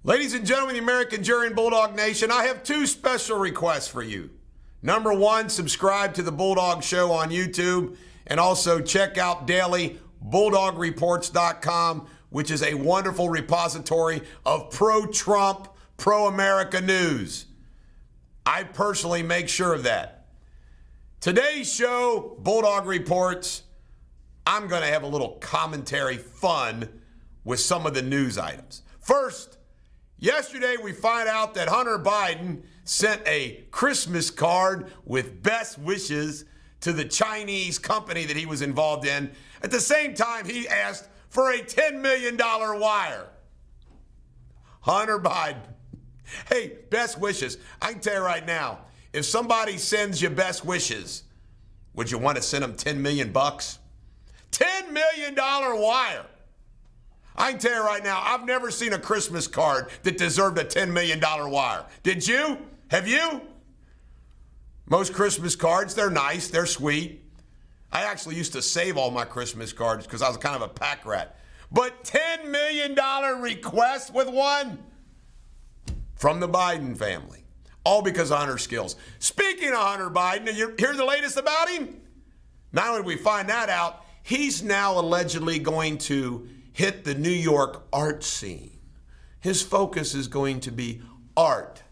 Ladies and gentlemen, the American jury and Bulldog Nation, I have two special requests for you. Number one, subscribe to the Bulldog Show on YouTube, and also check out daily BulldogReports.com, which is a wonderful repository of pro-Trump, pro-America news. I personally make sure of that. Today's show, Bulldog Reports, I'm going to have a little commentary fun with some of the news items. First, yesterday we find out that Hunter Biden sent a Christmas card with best wishes to the Chinese company that he was involved in. At the same time, he asked for a $10 million wire. Hunter Biden. Hey, best wishes. I can tell you right now, if somebody sends you best wishes, would you want to send them $10 million bucks? $10 million wire. I can tell you right now, I've never seen a Christmas card that deserved a $10 million wire. Did you? Have you? Most Christmas cards, they're nice, they're sweet. I actually used to save all my Christmas cards because I was kind of a pack rat. But $10 million request with one from the Biden family. All because of Hunter's skills. Speaking of Hunter Biden, and you hear the latest about him? Not only did we find that out, he's now allegedly going to hit the New York art scene. His focus is going to be art.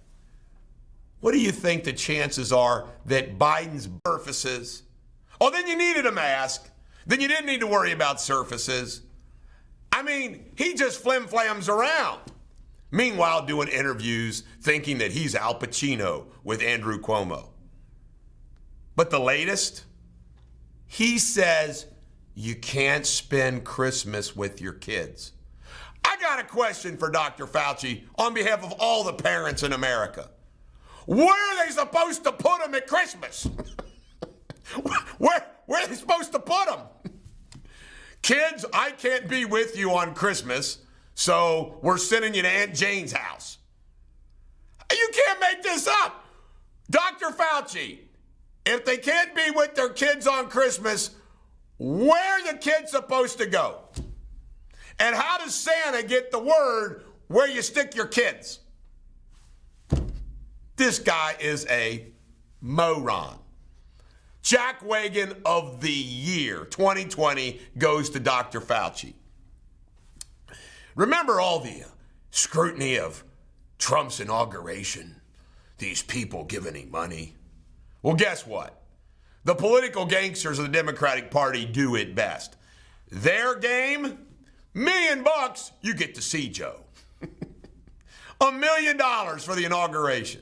What do you think the chances are that Biden's surfaces? Oh, then you needed a mask. Then you didn't need to worry about surfaces. I mean, he just flim-flams around. Meanwhile, doing interviews thinking that he's Al Pacino with Andrew Cuomo. But the latest, he says you can't spend Christmas with your kids. I got a question for Dr. Fauci on behalf of all the parents in America. Where are they supposed to put them at Christmas? Where are they supposed to put them? Kids, I can't be with you on Christmas, so we're sending you to Aunt Jane's house. You can't make this up. Dr. Fauci, if they can't be with their kids on Christmas, where are the kids supposed to go? And how does Santa get the word where you stick your kids? This guy is a moron. Jackwagon of the year 2020 goes to Dr. Fauci. Remember all the scrutiny of Trump's inauguration? These people giving him money? Well, guess what? The political gangsters of the Democratic Party do it best. Their game, $1 million bucks, you get to see Joe. $1 million for the inauguration.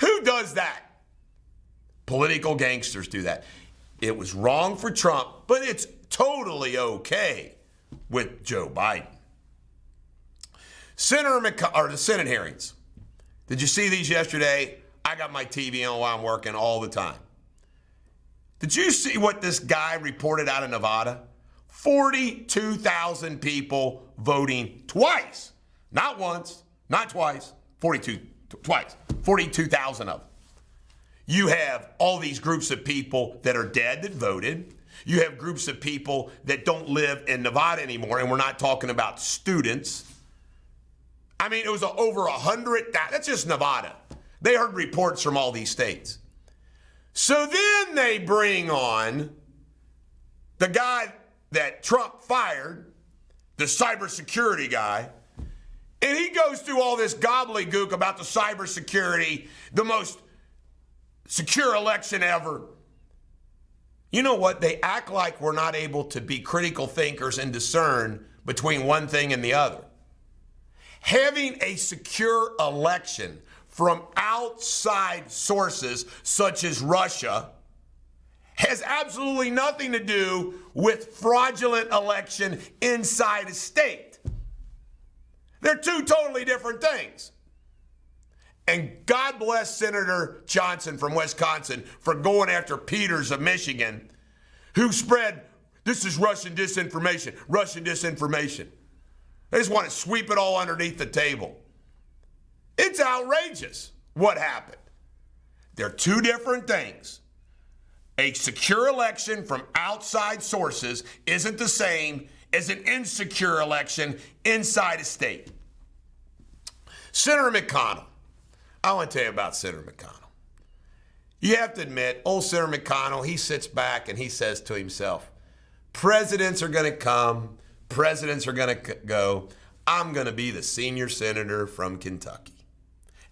Who does that? Political gangsters do that. It was wrong for Trump, but it's totally okay with Joe Biden. The Senate hearings. Did you see these yesterday? I got my TV on while I'm working all the time. Did you see what this guy reported out of Nevada? 42,000 people voting twice. Not once, not twice, 42,000 of them. You have all these groups of people that are dead that voted. You have groups of people that don't live in Nevada anymore, and we're not talking about students. I mean, it was over 100,000. That's just Nevada. They heard reports from all these states. So then they bring on the guy that Trump fired, the cybersecurity guy, and he goes through all this gobbledygook about the cybersecurity, the most secure election ever. You know what? They act like we're not able to be critical thinkers and discern between one thing and the other. Having a secure election from outside sources such as Russia has absolutely nothing to do with fraudulent election inside a state. They're two totally different things. And God bless Senator Johnson from Wisconsin for going after Peters of Michigan, who spread, this is Russian disinformation, Russian disinformation. They just want to sweep it all underneath the table. It's outrageous what happened. They're two different things. A secure election from outside sources isn't the same as an insecure election inside a state. Senator McConnell. I want to tell you about Senator McConnell. You have to admit, old Senator McConnell, he sits back and he says to himself, presidents are going to come, presidents are going to go. I'm going to be the senior senator from Kentucky.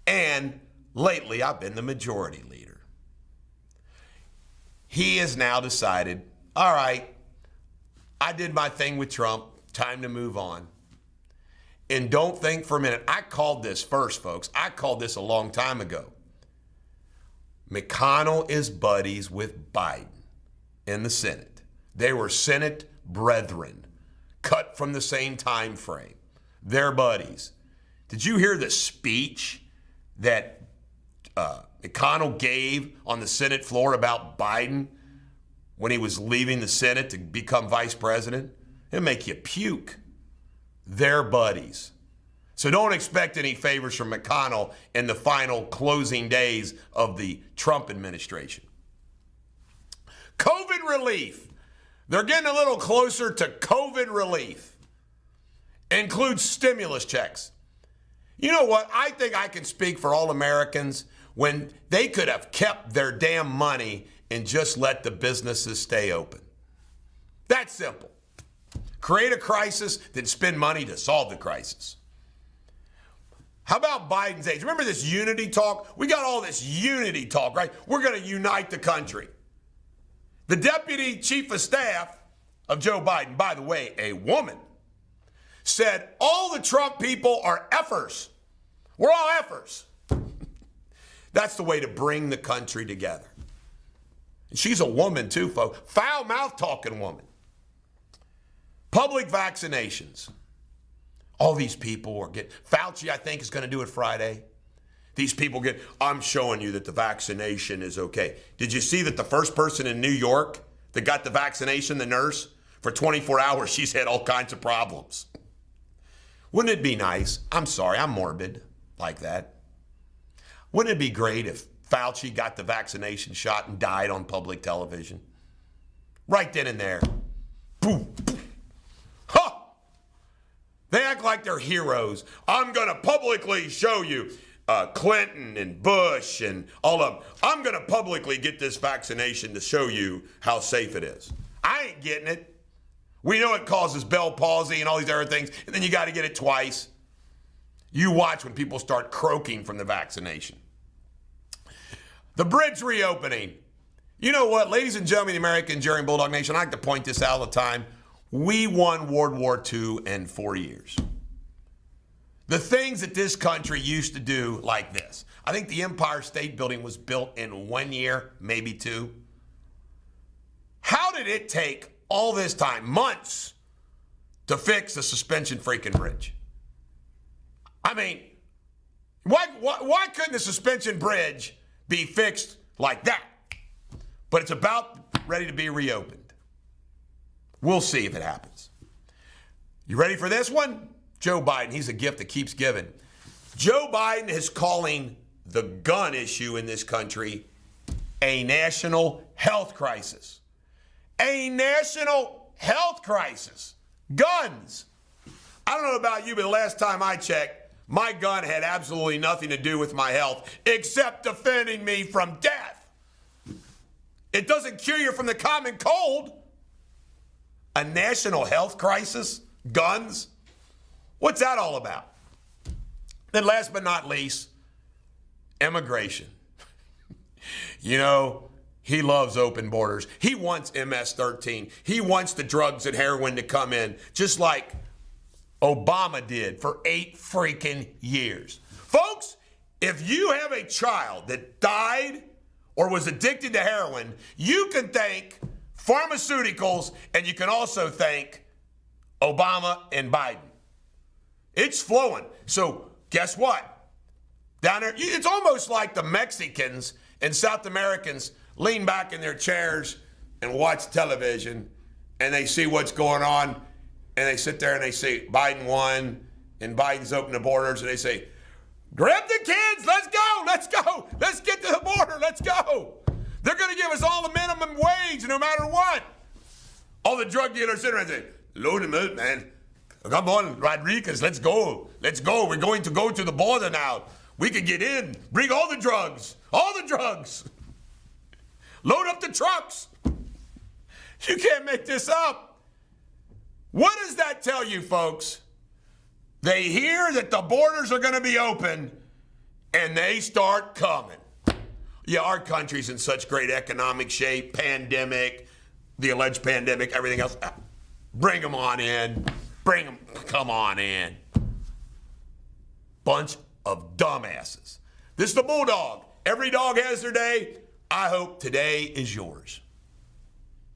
And lately, I've been the majority leader. He has now decided, all right, I did my thing with Trump, time to move on. And don't think for a minute, I called this first, folks. I called this a long time ago. McConnell is buddies with Biden in the Senate. They were Senate brethren, cut from the same time frame. They're buddies. Did you hear the speech that McConnell gave on the Senate floor about Biden when he was leaving the Senate to become vice president? It'll make you puke. They're buddies. So don't expect any favors from McConnell in the final closing days of the Trump administration. COVID relief. They're getting a little closer to COVID relief. Includes stimulus checks. You know what? I think I can speak for all Americans when they could have kept their damn money and just let the businesses stay open. That's simple. Create a crisis, then spend money to solve the crisis. How about Biden's age? Remember this unity talk? We got all this unity talk, right? We're going to unite the country. The deputy chief of staff of Joe Biden, by the way, a woman, said all the Trump people are effers. We're all effers. That's the way to bring the country together. And she's a woman too, folks. Foul mouth talking woman. Public vaccinations. All these people are getting, Fauci, I think, is going to do it Friday. These people get, I'm showing you that the vaccination is okay. Did you see that the first person in New York that got the vaccination, the nurse, for 24 hours, she's had all kinds of problems. Wouldn't it be nice? I'm sorry, I'm morbid like that. Wouldn't it be great if Fauci got the vaccination shot and died on public television? Right then and there. Boom. Huh! They act like they're heroes. I'm going to publicly show you Clinton and Bush and all of them. I'm going to publicly get this vaccination to show you how safe it is. I ain't getting it. We know it causes Bell palsy and all these other things, and then you got to get it twice. You watch when people start croaking from the vaccination. The bridge reopening. You know what, ladies and gentlemen, the American Jerry and Bulldog Nation, I like to point this out all the time. We won World War II in 4 years. The things that this country used to do like this. I think the Empire State Building was built in 1 year, maybe 2. How did it take all this time, months, to fix the suspension freaking bridge? I mean, why couldn't the suspension bridge be fixed like that? But it's about ready to be reopened. We'll see if it happens. You ready for this one? Joe Biden, he's a gift that keeps giving. Joe Biden is calling the gun issue in this country a national health crisis. A national health crisis. Guns. I don't know about you, but the last time I checked, my gun had absolutely nothing to do with my health except defending me from death. It doesn't cure you from the common cold. A national health crisis? Guns? What's that all about? Then last but not least, immigration. You know, he loves open borders. He wants MS-13. He wants the drugs and heroin to come in, just like Obama did for 8 freaking years. Folks, if you have a child that died or was addicted to heroin, you can thank pharmaceuticals, and you can also thank Obama and Biden. It's flowing. So guess what? Down there, it's almost like the Mexicans and South Americans lean back in their chairs and watch television, and they see what's going on, and they sit there and they say, Biden won, and Biden's opened the borders, and they say, grab the kids, let's go, let's get to the border, let's go. They're going to give us all the minimum wage no matter what. All the drug dealers sit around and say, load them up, man. Come on, Rodriguez, let's go. Let's go. We're going to go to the border now. We can get in. Bring all the drugs. All the drugs. Load up the trucks. You can't make this up. What does that tell you, folks? They hear that the borders are going to be open, and they start coming. Yeah, our country's in such great economic shape, pandemic, the alleged pandemic, everything else. Bring them on in. Bring them. Come on in. Bunch of dumbasses. This is the Bulldog. Every dog has their day. I hope today is yours.